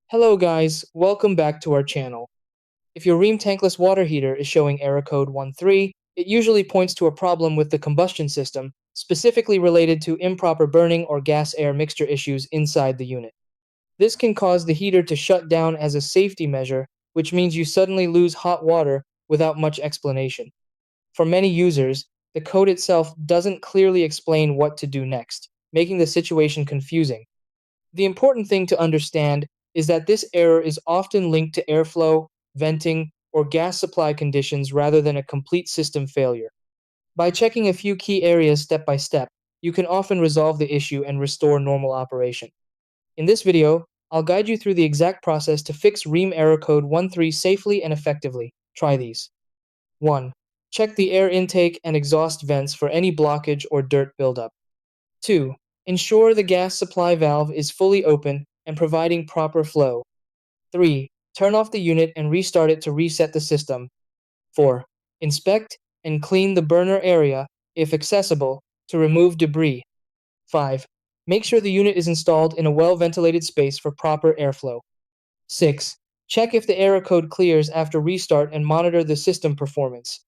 Hello guys, welcome back to our channel. If your Rheem Tankless water heater is showing error code 13, it usually points to a problem with the combustion system, specifically related to improper burning or gas-air mixture issues inside the unit. This can cause the heater to shut down as a safety measure, which means you suddenly lose hot water without much explanation. For many users, the code itself doesn't clearly explain what to do next, making the situation confusing. The important thing to understand is that this error is often linked to airflow, venting, or gas supply conditions rather than a complete system failure. By checking a few key areas step by step, you can often resolve the issue and restore normal operation. In this video, I'll guide you through the exact process to fix Rheem error code 13 safely and effectively. Try these. 1. Check the air intake and exhaust vents for any blockage or dirt buildup. 2. Ensure the gas supply valve is fully open and providing proper flow. 3. Turn off the unit and restart it to reset the system. 4. Inspect and clean the burner area, if accessible, to remove debris. 5. Make sure the unit is installed in a well-ventilated space for proper airflow. 6. Check if the error code clears after restart and monitor the system performance.